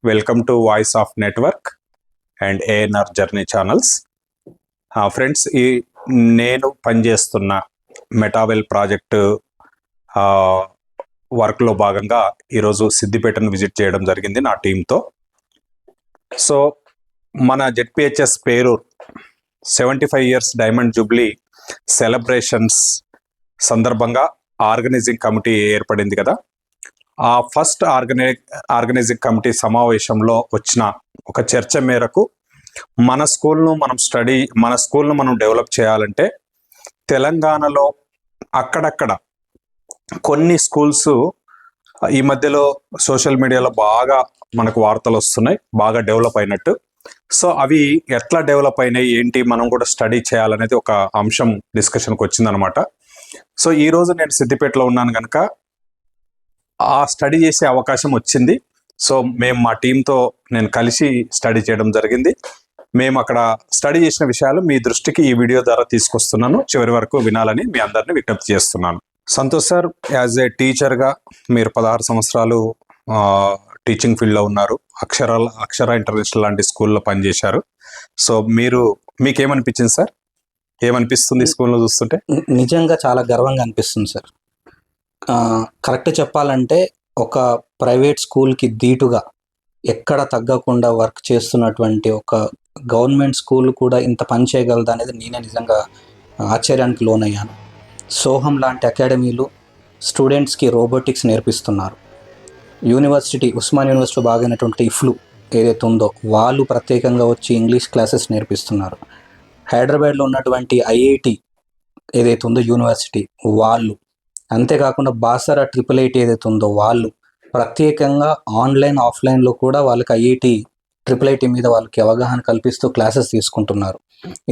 Welcome to voice of network and ANR journey channels. Friends, నేను పనిచేస్తున్న మెటావెల్ project వర్క్లో భాగంగా ఈరోజు సిద్దిపేటను విజిట్ చేయడం జరిగింది నా టీంతో. సో మన ZPHS Perur 75 years diamond jubilee celebrations సందర్భంగా ఆర్గనైజింగ్ కమిటీ ఏర్పడింది కదా. ఆ ఫస్ట్ ఆర్గనైజింగ్ కమిటీ సమావేశంలో వచ్చిన ఒక చర్చ మేరకు మన స్కూల్ను మనం డెవలప్ చేయాలంటే తెలంగాణలో అక్కడక్కడ కొన్ని స్కూల్స్ ఈ మధ్యలో సోషల్ మీడియాలో బాగా మనకు వార్తలు వస్తున్నాయి, బాగా డెవలప్ అయినట్టు. సో అవి ఎట్లా డెవలప్ అయినాయి ఏంటి, మనం కూడా స్టడీ చేయాలనేది ఒక అంశం డిస్కషన్కి వచ్చిందనమాట. సో ఈరోజు నేను సిద్దిపేటలో ఉన్నాను కనుక ఆ స్టడీ చేసే అవకాశం వచ్చింది. సో మేము మా టీంతో నేను కలిసి స్టడీ చేయడం జరిగింది. మేము అక్కడ స్టడీ చేసిన విషయాలు మీ దృష్టికి ఈ వీడియో ద్వారా తీసుకొస్తున్నాను. చివరి వరకు వినాలని మీ అందరినీ విజ్ఞప్తి చేస్తున్నాను. సంతోష్ సార్, యాజ్ ఏ టీచర్గా మీరు 16 సంవత్సరాలు టీచింగ్ ఫీల్డ్లో ఉన్నారు. అక్షర ఇంటర్నేషనల్ లాంటి స్కూల్లో పనిచేశారు. సో మీకేమనిపించింది సార్? ఏమనిపిస్తుంది స్కూల్లో చూస్తుంటే? నిజంగా చాలా గర్వంగా అనిపిస్తుంది సార్. కరెక్ట్ చెప్పాలంటే ఒక ప్రైవేట్ స్కూల్కి ధీటుగా ఎక్కడ తగ్గకుండా వర్క్ చేస్తున్నటువంటి ఒక గవర్నమెంట్ స్కూల్ కూడా ఇంత పని చేయగలదు అనేది నేనే నిజంగా ఆశ్చర్యానికి లోనయ్యాను. సోహం లాంటి అకాడమీలు స్టూడెంట్స్కి రోబోటిక్స్ నేర్పిస్తున్నారు. ఉస్మాన్ యూనివర్సిటీ బాగైనటువంటి ఇఫ్లు ఏదైతే ఉందో వాళ్ళు ప్రత్యేకంగా వచ్చి ఇంగ్లీష్ క్లాసెస్ నేర్పిస్తున్నారు. హైదరాబాద్లో ఉన్నటువంటి ఐఐటి ఏదైతే ఉందో యూనివర్సిటీ వాళ్ళు, అంతేకాకుండా బాసరా IIIT ఏదైతే ఉందో వాళ్ళు ప్రత్యేకంగా ఆన్లైన్ ఆఫ్లైన్లో కూడా వాళ్ళకి IIT మీద వాళ్ళకి అవగాహన కల్పిస్తూ క్లాసెస్ తీసుకుంటున్నారు.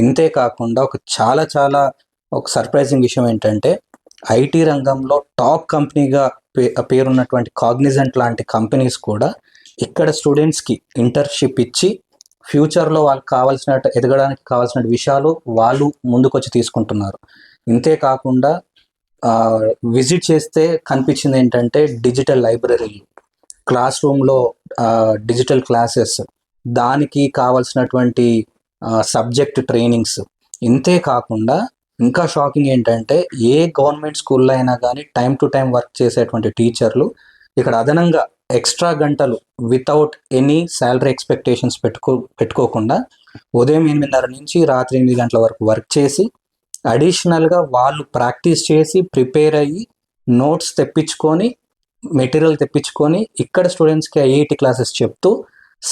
ఇంతే కాకుండా ఒక సర్ప్రైజింగ్ విషయం ఏంటంటే ఐటీ రంగంలో టాప్ కంపెనీగా పేరున్నటువంటి కాగ్నిజెంట్ లాంటి కంపెనీస్ కూడా ఇక్కడ స్టూడెంట్స్కి ఇంటర్న్షిప్ ఇచ్చి ఫ్యూచర్లో వాళ్ళకి ఎదగడానికి కావాల్సిన విషయాలు వాళ్ళు ముందుకొచ్చి తీసుకుంటున్నారు. ఇంతే కాకుండా విజిట్ చేస్తే కనిపించింది ఏంటంటే డిజిటల్ లైబ్రరీలు, క్లాస్ రూమ్లో డిజిటల్ క్లాసెస్, దానికి కావాల్సినటువంటి సబ్జెక్ట్ ట్రైనింగ్స్. ఇంతే కాకుండా ఇంకా షాకింగ్ ఏంటంటే ఏ గవర్నమెంట్ స్కూల్లో అయినా కానీ టైం టు టైం వర్క్ చేసేటువంటి టీచర్లు ఇక్కడ అదనంగా ఎక్స్ట్రా గంటలు వితౌట్ ఎనీ శాలరీ ఎక్స్పెక్టేషన్స్ పెట్టుకోకుండా ఉదయం 8:30 నుంచి రాత్రి 8 గంటల వరకు వర్క్ చేసి అడిషనల్గా వాళ్ళు ప్రాక్టీస్ చేసి ప్రిపేర్ అయ్యి నోట్స్ తెప్పించుకొని మెటీరియల్ తెప్పించుకొని ఇక్కడ స్టూడెంట్స్కి IIT క్లాసెస్ చెప్తూ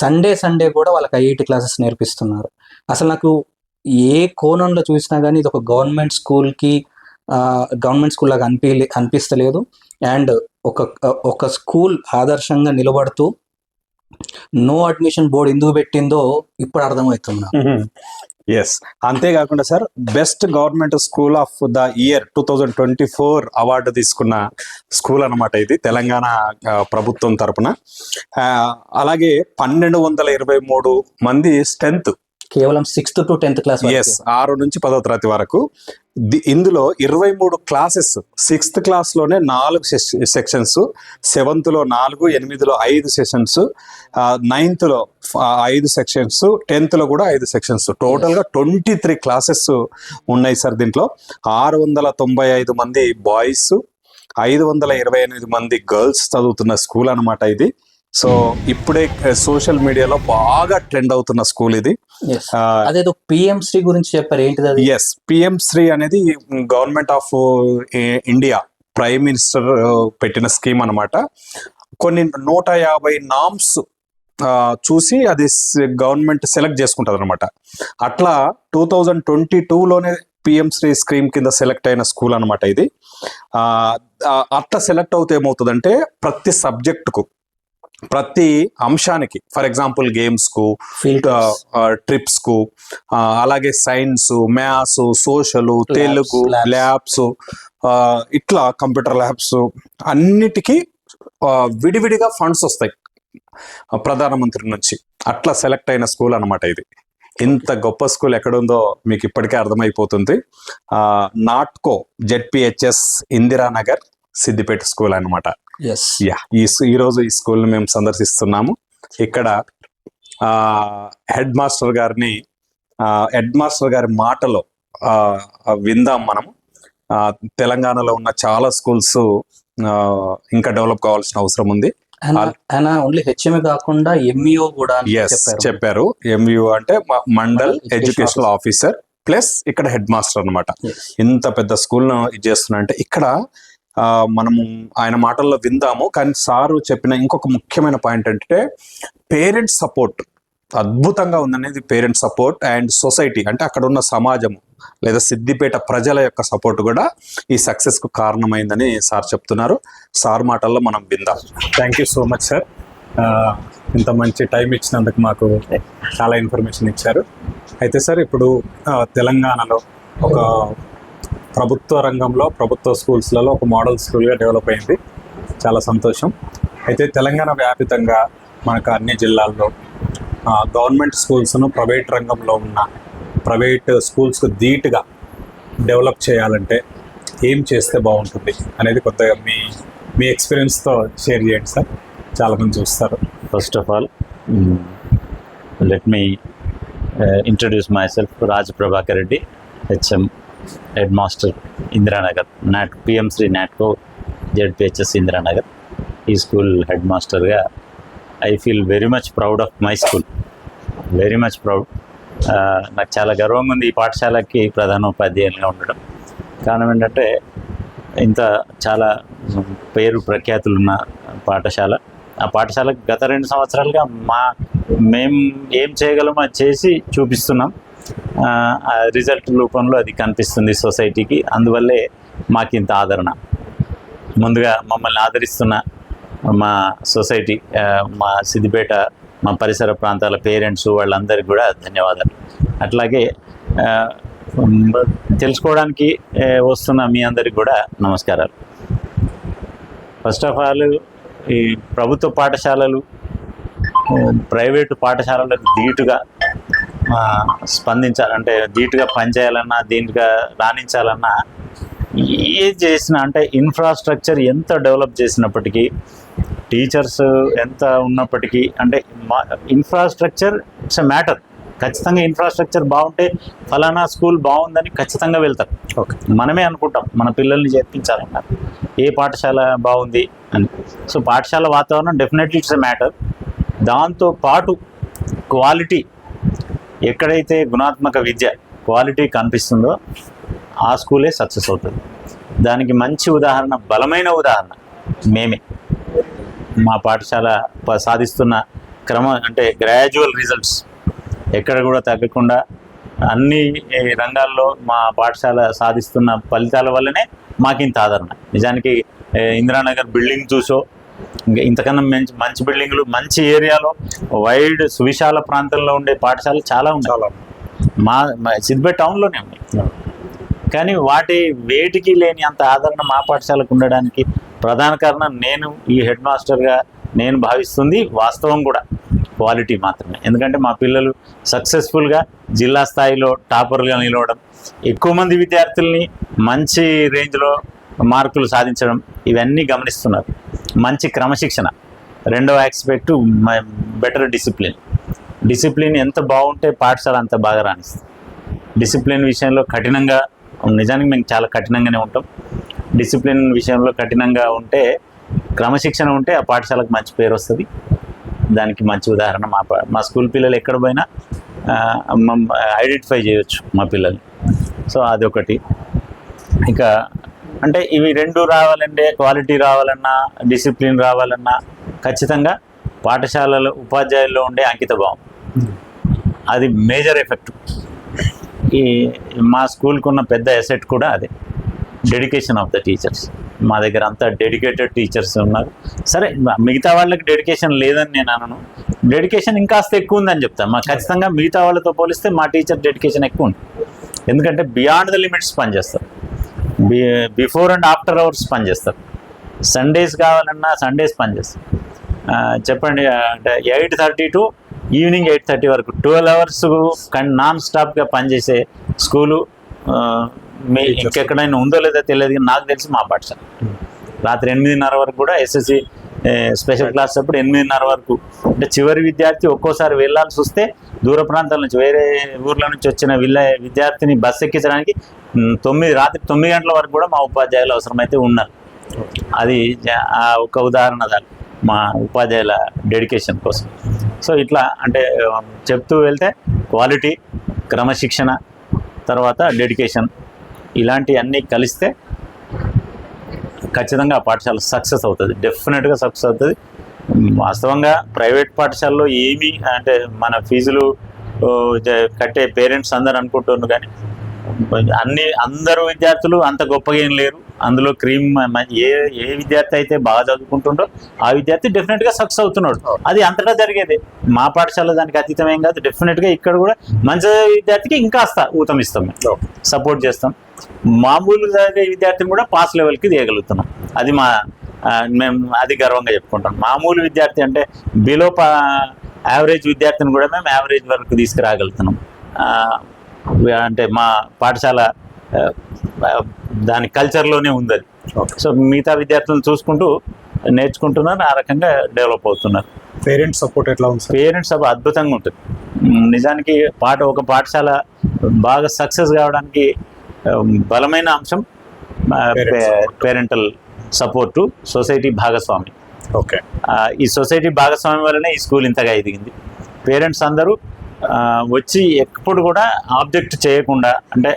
సండే కూడా వాళ్ళకి IIT క్లాసెస్ నేర్పిస్తున్నారు. అసలు నాకు ఏ కోణంలో చూసినా కానీ ఇది ఒక గవర్నమెంట్ స్కూల్ లాగా అనిపిస్తలేదు. అండ్ ఒక స్కూల్ ఆదర్శంగా నిలబడుతూ నో అడ్మిషన్ బోర్డు ఎందుకు పెట్టిందో ఇప్పుడు అర్థమవుతుంది. ఎస్, అంతేకాకుండా sir, best government school of the year 2024 award తీసుకున్న స్కూల్ అనమాట ఇది, తెలంగాణ ప్రభుత్వం తరపున. అలాగే 1223 మంది స్ట్రెంత్, కేవలం 6th to 10th క్లాస్. 6 నుంచి 10వ తరగతి వరకు. ఇందులో 23 క్లాసెస్. 6th క్లాస్లోనే 4 సెక్షన్స్, 7th లో 4, 8లో 5 సెషన్స్, 9th లో 5 సెక్షన్స్, 10th లో కూడా 5 సెక్షన్స్. టోటల్గా 23 క్లాసెస్ ఉన్నాయి సార్. దీంట్లో 695 మంది బాయ్స్, 528 మంది గర్ల్స్ చదువుతున్న స్కూల్ అనమాట ఇది. సో ఇప్పుడే సోషల్ మీడియాలో బాగా ట్రెండ్ అవుతున్న స్కూల్ ఇది. అదేదో PM-3 గురించి చెప్పారు, ఏంటిది అది? ఎస్, PM-3 అనేది government of India prime minister పెట్టిన స్కీమ్ అనమాట. కొన్ని 150 నామ్స్ చూసి అది గవర్నమెంట్ సెలెక్ట్ చేసుకుంటుంది అనమాట. అట్లా 2022లోనే PM-3 స్కీమ్ కింద సెలెక్ట్ అయిన స్కూల్ అనమాట ఇది. అట్లా సెలెక్ట్ అవుతే ఏమవుతుందంటే ప్రతి సబ్జెక్టుకు, ప్రతి అంశానికి, ఫర్ ఎగ్జాంపుల్ గేమ్స్కు, ట్రిప్స్కు, అలాగే science, maths, social, Telugu, labs, ఇట్లా కంప్యూటర్ ల్యాబ్స్ అన్నిటికీ విడివిడిగా ఫండ్స్ వస్తాయి ప్రధానమంత్రి నుంచి. అట్లా సెలెక్ట్ అయిన స్కూల్ అనమాట ఇది. ఇంత గొప్ప స్కూల్ ఎక్కడుందో మీకు ఇప్పటికే అర్థమైపోతుంది. నాట్కో జెడ్పిహెచ్ఎస్ ఇందిరానగర్ సిద్దిపేట స్కూల్ అనమాట. Yes. ఈరోజు ఈ స్కూల్ని మేము సందర్శిస్తున్నాము. ఇక్కడ హెడ్ మాస్టర్ గారి మాటలో విందాం మనం. తెలంగాణలో ఉన్న చాలా స్కూల్స్ ఇంకా డెవలప్ కావాల్సిన అవసరం ఉంది. ఆయన ఓన్లీ హెచ్ఎంఏ కాకుండా ఎంఈఓ కూడా చెప్పారు. ఎంఈఓ అంటే మండల్ ఎడ్యుకేషనల్ ఆఫీసర్ ప్లస్ ఇక్కడ హెడ్ మాస్టర్ అన్నమాట. ఇంత పెద్ద స్కూల్ ను ఇది చేస్తున్నా అంటే ఇక్కడ మనము ఆయన మాటల్లో విందాము. కానీ సారు చెప్పిన ఇంకొక ముఖ్యమైన పాయింట్ అంటే పేరెంట్స్ సపోర్ట్ అద్భుతంగా ఉందనేది. పేరెంట్స్ సపోర్ట్ అండ్ సొసైటీ అంటే అక్కడ ఉన్న సమాజము లేదా సిద్దిపేట ప్రజల యొక్క సపోర్ట్ కూడా ఈ సక్సెస్ కు కారణమైందని సార్ చెప్తున్నారు. సార్ మాటల్లో మనం విందాం. Thank you so much sir. ఇంత మంచి టైం ఇచ్చినందుకు మాకు చాలా ఇన్ఫర్మేషన్ ఇచ్చారు. అయితే సార్ ఇప్పుడు తెలంగాణలో ఒక ప్రభుత్వ రంగంలో ప్రభుత్వ స్కూల్స్లలో ఒక మోడల్ స్కూల్గా డెవలప్ అయింది. చాలా సంతోషం. అయితే తెలంగాణ వ్యాపితంగా మనకు అన్ని జిల్లాల్లో గవర్నమెంట్ స్కూల్స్ను ప్రైవేట్ రంగంలో ఉన్న ప్రైవేట్ స్కూల్స్కు ధీటుగా డెవలప్ చేయాలంటే ఏం చేస్తే బాగుంటుంది అనేది కొత్తగా మీ ఎక్స్పీరియన్స్తో షేర్ చేయండి సార్. చాలామంది చూస్తారు. First of all let me introduce myself. Raj Prabhakar Reddy, HM, head master Indiranagar, PM Shri Natco ZPHS Indiranagar. ఈ స్కూల్ హెడ్ మాస్టర్గా I feel very much proud of my school. Very much proud. నాకు చాలా గర్వంగా ఉంది ఈ పాఠశాలకి ప్రధానోపాధ్యాయులుగా ఉండడం. కారణం ఏంటంటే ఇంత చాలా పేరు ప్రఖ్యాతులున్న పాఠశాల. ఆ పాఠశాలకు గత 2 సంవత్సరాలుగా మేము ఏం చేయగలమో అది చేసి చూపిస్తున్నాం. రిజల్ట్ రూపంలో అది కనిపిస్తుంది సొసైటీకి. అందువల్లే మాకు ఇంత ఆదరణ. ముందుగా మమ్మల్ని ఆదరిస్తున్న మా సొసైటీ, మా సిద్దిపేట, మా పరిసర ప్రాంతాల పేరెంట్స్ వాళ్ళందరికీ కూడా ధన్యవాదాలు. అట్లాగే తెలుసుకోవడానికి వస్తున్న మీ అందరికి కూడా నమస్కారాలు. ఫస్ట్ ఆఫ్ ఆల్ ఈ ప్రభుత్వ పాఠశాలలు ప్రైవేటు పాఠశాలలకు ధీటుగా స్పందించాలంటే, ధీటుగా పనిచేయాలన్నా, ధీటుగా రాణించాలన్నా ఏది చేసినా అంటే ఇన్ఫ్రాస్ట్రక్చర్ ఎంత డెవలప్ చేసినప్పటికీ, టీచర్స్ ఎంత ఉన్నప్పటికీ అంటే ఇన్ఫ్రాస్ట్రక్చర్ ఇట్స్ ఎ మ్యాటర్. ఖచ్చితంగా ఇన్ఫ్రాస్ట్రక్చర్ బాగుంటే ఫలానా స్కూల్ బాగుందని ఖచ్చితంగా వెళ్తారు. ఓకే, మనమే అనుకుంటాం మన పిల్లల్ని చేర్పించాలన్నారు ఏ పాఠశాల బాగుంది అని. సో పాఠశాల వాతావరణం డెఫినెట్లీ ఇట్స్ ఎ మ్యాటర్. దాంతో పాటు క్వాలిటీ, ఎక్కడైతే గుణాత్మక విద్య క్వాలిటీ కనిపిస్తుందో ఆ స్కూలే సక్సెస్ అవుతుంది. దానికి మంచి ఉదాహరణ, బలమైన ఉదాహరణ మేమే. మా పాఠశాల సాధిస్తున్న క్రమం అంటే గ్రాడ్యువల్ రిజల్ట్స్ ఎక్కడ కూడా తగ్గకుండా అన్ని రంగాల్లో మా పాఠశాల సాధిస్తున్న ఫలితాల వల్లనే మాకు ఇంత ఆదరణ. నిజానికి ఇందిరానగర్ బిల్డింగ్ చూసో, ఇంకా ఇంతకన్నా మంచి బిల్డింగ్లు, మంచి ఏరియాలో, వైడ్ సువిశాల ప్రాంతంలో ఉండే పాఠశాలలు చాలా ఉన్నాయి. మా సిద్దిపేట టౌన్లోనే ఉన్నాయి. కానీ వేటికి లేని అంత ఆదరణ మా పాఠశాలకు ఉండడానికి ప్రధాన కారణం నేను ఈ హెడ్ మాస్టర్గా నేను భావిస్తుంది వాస్తవం కూడా క్వాలిటీ మాత్రమే. ఎందుకంటే మా పిల్లలు సక్సెస్ఫుల్గా జిల్లా స్థాయిలో టాపర్గా నిలవడం, ఎక్కువ మంది విద్యార్థుల్ని మంచి రేంజ్లో మార్కులు సాధించడం, ఇవన్నీ గమనిస్తున్నారు. మంచి క్రమశిక్షణ, రెండవ ఆస్పెక్టు బెటర్ డిసిప్లిన్ ఎంత బాగుంటే పాఠశాల అంత బాగా రాణిస్తుంది. డిసిప్లిన్ విషయంలో కఠినంగా, నిజానికి మేము చాలా కఠినంగానే ఉంటాం. డిసిప్లిన్ విషయంలో కఠినంగా ఉంటే, క్రమశిక్షణ ఉంటే ఆ పాఠశాలకు మంచి పేరు వస్తుంది. దానికి మంచి ఉదాహరణ మా స్కూల్ పిల్లలు ఎక్కడ పోయినా ఐడెంటిఫై చేయొచ్చు మా పిల్లల్ని. సో అదొకటి. ఇంకా అంటే ఇవి రెండు రావాలంటే, క్వాలిటీ రావాలన్నా, డిసిప్లిన్ రావాలన్నా ఖచ్చితంగా పాఠశాలలో ఉపాధ్యాయుల్లో ఉండే అంకితభావం, అది మేజర్ ఎఫెక్ట్. మా స్కూల్కి ఉన్న పెద్ద ఎసెట్ కూడా అదే, డెడికేషన్ ఆఫ్ ద టీచర్స్. మా దగ్గర అంతా డెడికేటెడ్ టీచర్స్ ఉన్నారు. సరే, మిగతా వాళ్ళకి డెడికేషన్ లేదని నేను అనను, డెడికేషన్ ఇంకాస్త ఎక్కువ ఉందని చెప్తాను. మా ఖచ్చితంగా మిగతా వాళ్ళతో పోలిస్తే మా టీచర్ డెడికేషన్ ఎక్కువ ఉంది. ఎందుకంటే బియాండ్ ద లిమిట్స్ పనిచేస్తారు, బిఫోర్ అండ్ ఆఫ్టర్ అవర్స్ పనిచేస్తారు. సండేస్ కావాలన్నా సండేస్ పనిచేస్తారు. చెప్పండి, అంటే 8:30 to ఈవినింగ్ 8:30 వరకు 12 hours నాన్ స్టాప్గా పనిచేసే స్కూలు ఇంకెక్కడైనా ఉందో లేదో తెలియదు, కానీ నాకు తెలిసి మా పాఠశాల. రాత్రి 8:30 వరకు కూడా ఎస్ఎస్సి స్పెషల్ క్లాస్ అప్పుడు 8:30 వరకు. అంటే చివరి విద్యార్థి ఒక్కోసారి వెళ్ళాల్సి వస్తే దూర ప్రాంతాల నుంచి వేరే ఊర్ల నుంచి వచ్చిన విద్యార్థిని బస్సు ఎక్కించడానికి రాత్రి 9 గంటల వరకు కూడా మా ఉపాధ్యాయులు అవసరమైతే ఉన్నారు. అది ఒక ఉదాహరణ దాని మా ఉపాధ్యాయుల డెడికేషన్ కోసం. సో ఇట్లా అంటే చెప్తూ వెళ్తే క్వాలిటీ, క్రమశిక్షణ, తర్వాత డెడికేషన్ ఇలాంటి అన్నీ కలిస్తే ఖచ్చితంగా ఆ పాఠశాల సక్సెస్ అవుతుంది, డెఫినెట్గా సక్సెస్ అవుతుంది. వాస్తవంగా ప్రైవేట్ పాఠశాలలో ఏమీ అంటే మన ఫీజులు కట్టే పేరెంట్స్ అందరు అనుకుంటున్నారు, కానీ అందరూ విద్యార్థులు అంత గొప్పగా ఏం లేరు. అందులో ఏ విద్యార్థి అయితే బాగా చదువుకుంటుండో ఆ విద్యార్థి డెఫినెట్గా సక్సెస్ అవుతున్నాడు. అది అంతటా జరిగేది, మా పాఠశాల దానికి అతీతమేం కాదు. డెఫినెట్గా ఇక్కడ కూడా మంచి విద్యార్థికి ఇంకాస్త ఊతమిస్తాం, మేము సపోర్ట్ చేస్తాం. మామూలు చదివే విద్యార్థిని కూడా పాస్ లెవెల్కి తీయగలుగుతున్నాం. అది మేము అది గర్వంగా చెప్పుకుంటాం. మామూలు విద్యార్థి అంటే బిలో యావరేజ్ విద్యార్థిని కూడా మేము యావరేజ్ వరకు తీసుకురాగలుగుతున్నాం. అంటే మా పాఠశాల దాని కల్చర్లోనే ఉంది అది. సో మిగతా విద్యార్థులను చూసుకుంటూ నేర్చుకుంటున్నారు, ఆ రకంగా డెవలప్ అవుతున్నారు. పేరెంట్స్ సపోర్ట్ ఎట్లా ఉంది? పేరెంట్స్ సపోర్ట్ అద్భుతంగా ఉంటుంది. నిజానికి ఒక పాఠశాల బాగా సక్సెస్ కావడానికి బలమైన అంశం పేరెంటల్ సపోర్టు, సొసైటీ భాగస్వామి. ఓకే, ఈ సొసైటీ భాగస్వామి వల్లనే ఈ స్కూల్ ఇంతగా ఎదిగింది. పేరెంట్స్ అందరూ వచ్చి ఎప్పుడు కూడా ఆబ్జెక్ట్ చేయకుండా, అంటే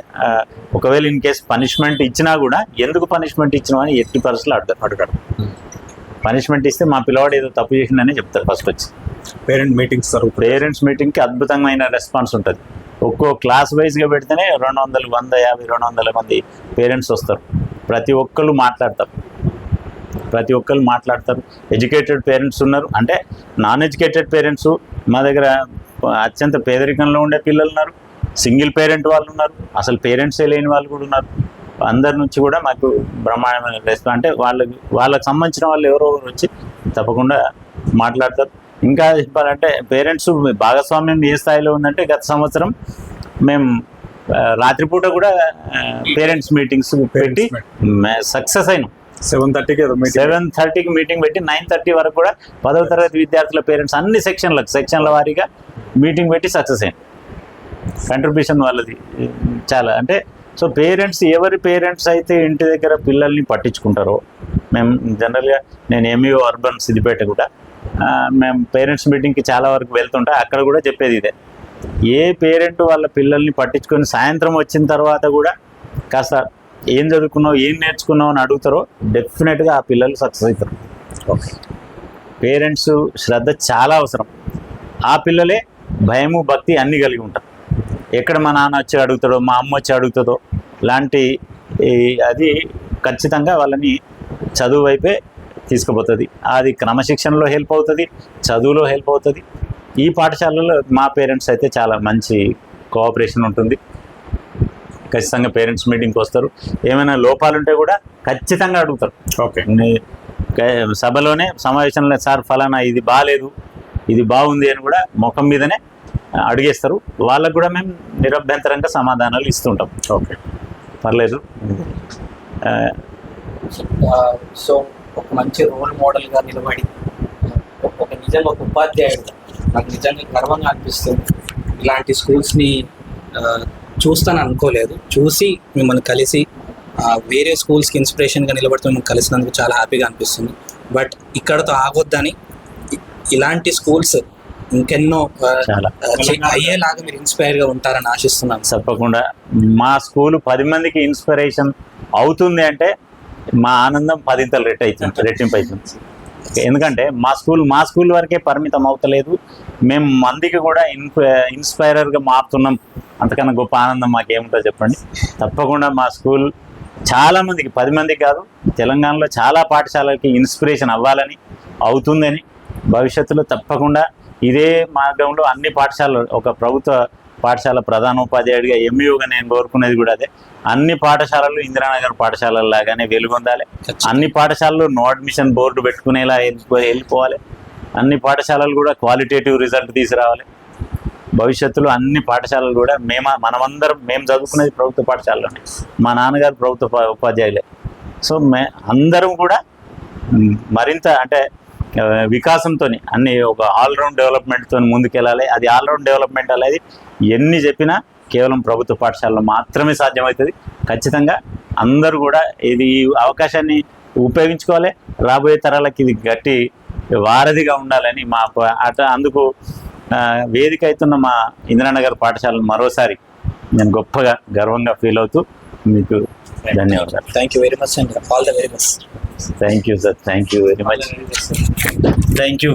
ఒకవేళ ఇన్ కేసు పనిష్మెంట్ ఇచ్చినా కూడా ఎందుకు పనిష్మెంట్ ఇచ్చినా అని ఎట్టి పరిస్థితులు అడగరు. పనిష్మెంట్ ఇస్తే మా పిల్లవాడు ఏదో తప్పు చేసిందని చెప్తారు ఫస్ట్ వచ్చి. పేరెంట్స్ మీటింగ్కి అద్భుతమైన రెస్పాన్స్ ఉంటుంది. ఒక్కో క్లాస్ వైజ్గా పెడితేనే 200, 150, 200 మంది పేరెంట్స్ వస్తారు. ప్రతి ఒక్కళ్ళు మాట్లాడతారు. ఎడ్యుకేటెడ్ పేరెంట్స్ ఉన్నారు, అంటే నాన్ ఎడ్యుకేటెడ్ పేరెంట్స్ మా దగ్గర అత్యంత పేదరికంలో ఉండే పిల్లలు ఉన్నారు, సింగిల్ పేరెంట్ వాళ్ళు ఉన్నారు, అసలు పేరెంట్సే లేని వాళ్ళు కూడా ఉన్నారు. అందరి నుంచి కూడా మాకు బ్రహ్మాండమైన రెస్పాన్స్. అంటే వాళ్ళకి సంబంధించిన వాళ్ళు ఎవరో వచ్చి తప్పకుండా మాట్లాడతారు. ఇంకా చెప్పాలంటే పేరెంట్స్ భాగస్వామ్యం ఏ స్థాయిలో ఉందంటే, గత సంవత్సరం మేము రాత్రిపూట కూడా పేరెంట్స్ మీటింగ్స్ పెట్టి సక్సెస్ అయినాం. 7:30కి మీటింగ్ పెట్టి 9:30 వరకు కూడా 10వ తరగతి విద్యార్థుల పేరెంట్స్ అన్ని సెక్షన్ల వారీగా మీటింగ్ పెట్టి సక్సెస్ అయింది. కంట్రిబ్యూషన్ వాళ్ళది చాలా. అంటే సో ఎవరి పేరెంట్స్ అయితే ఇంటి దగ్గర పిల్లల్ని పట్టించుకుంటారో, మేము జనరల్గా నేను ఎంఈఓ అర్బన్ సిద్దిపేట కూడా మేము పేరెంట్స్ మీటింగ్కి చాలా వరకు వెళ్తుంటా, అక్కడ కూడా చెప్పేది ఇదే. ఏ పేరెంట్ వాళ్ళ పిల్లల్ని పట్టించుకొని సాయంత్రం వచ్చిన తర్వాత కూడా కాస్త ఏం చదువుకున్నావు, ఏం నేర్చుకున్నావు అని అడుగుతారో డెఫినెట్గా ఆ పిల్లలు సక్సెస్ అవుతారు. పేరెంట్స్ శ్రద్ధ చాలా అవసరం. ఆ పిల్లలే భయము, భక్తి అన్నీ కలిగి ఉంటారు. ఎక్కడ మా నాన్న వచ్చి అడుగుతాడో, మా అమ్మ వచ్చి అడుగుతుందో లాంటి అది ఖచ్చితంగా వాళ్ళని చదువు వైపే తీసుకుపోతుంది. అది క్రమశిక్షణలో హెల్ప్ అవుతుంది, చదువులో హెల్ప్ అవుతుంది. ఈ పాఠశాలలో మా పేరెంట్స్ అయితే చాలా మంచి కోఆపరేషన్ ఉంటుంది. ఖచ్చితంగా పేరెంట్స్ మీటింగ్కి వస్తారు. ఏమైనా లోపాలు ఉంటే కూడా ఖచ్చితంగా అడుగుతారు. ఓకే, సభలోనే సమావేశంలో సార్ ఫలానా ఇది బాగాలేదు, ఇది బాగుంది అని కూడా ముఖం మీదనే అడిగేస్తారు. వాళ్ళకు కూడా మేము నిరభ్యంతరంగా సమాధానాలు ఇస్తుంటాం. ఓకే, పర్లేదు. సో ఒక మంచి రోల్ మోడల్గా నిలబడి నిజంగా ఒక ఉపాధ్యాయుడు నాకు నిజంగా గర్వంగా అనిపిస్తుంది. ఇలాంటి స్కూల్స్ని చూస్తాను అనుకోలేదు. చూసి మిమ్మల్ని కలిసి వేరే స్కూల్స్కి ఇన్స్పిరేషన్గా నిలబడితే మిమ్మల్ని కలిసినందుకు చాలా హ్యాపీగా అనిపిస్తుంది. బట్ ఇక్కడతో ఆగొద్దని ఇలాంటి స్కూల్స్ ఇంకెన్నో అయ్యేలాగా మీరు ఇన్స్పైర్గా ఉంటారని ఆశిస్తున్నాను. తప్పకుండా మా స్కూల్ 10 మందికి ఇన్స్పిరేషన్ అవుతుంది అంటే మా ఆనందం 10 రెట్టింపు అవుతుంది. ఎందుకంటే మా స్కూల్ వరకే పరిమితం అవుతలేదు, మేము మందికి కూడా ఇన్స్పైరర్గా మారుతున్నాం. అంతకన్నా గొప్ప ఆనందం మాకేముంటుందో చెప్పండి. తప్పకుండా మా స్కూల్ చాలా మందికి, 10 మందికి కాదు, తెలంగాణలో చాలా పాఠశాలలకి ఇన్స్పిరేషన్ అవ్వాలని, అవుతుందని, భవిష్యత్తులో తప్పకుండా ఇదే మార్గంలో అన్ని పాఠశాలలు, ఒక ప్రభుత్వ పాఠశాల ప్రధానోపాధ్యాయుడిగా ఎంఈఓగా నేను కోరుకునేది కూడా అదే. అన్ని పాఠశాలలు ఇందిరానగర్ పాఠశాలల లాగానే వెలుగొందాలి. అన్ని పాఠశాలలు నో అడ్మిషన్ బోర్డు పెట్టుకునేలా వెళ్ళిపోవాలి. అన్ని పాఠశాలలు కూడా క్వాలిటేటివ్ రిజల్ట్ తీసుకురావాలి. భవిష్యత్తులో అన్ని పాఠశాలలు కూడా మేము చదువుకునేది ప్రభుత్వ పాఠశాలలోనే, మా నాన్నగారు ప్రభుత్వ ఉపాధ్యాయులే. సో అందరం కూడా మరింత అంటే వికాసంతో అన్ని ఒక ఆల్రౌండ్ డెవలప్మెంట్తో ముందుకెళ్ళాలి. అది ఆల్రౌండ్ డెవలప్మెంట్ అనేది ఎన్ని చెప్పినా కేవలం ప్రభుత్వ పాఠశాలలో మాత్రమే సాధ్యమవుతుంది. ఖచ్చితంగా అందరూ కూడా ఈ అవకాశాన్ని ఉపయోగించుకోవాలి. రాబోయే తరాలకి ఇది గట్టి వారధిగా ఉండాలని అందుకు వేదిక అవుతున్న మా ఇందిరానగర్ పాఠశాలను మరోసారి నేను గొప్పగా గర్వంగా ఫీల్ అవుతూ మీకు ధన్యవాదాలు. థ్యాంక్ యూ వెరీ మచ్ అండి. All the very best. Thank you sir. Thank you very much. Thank you.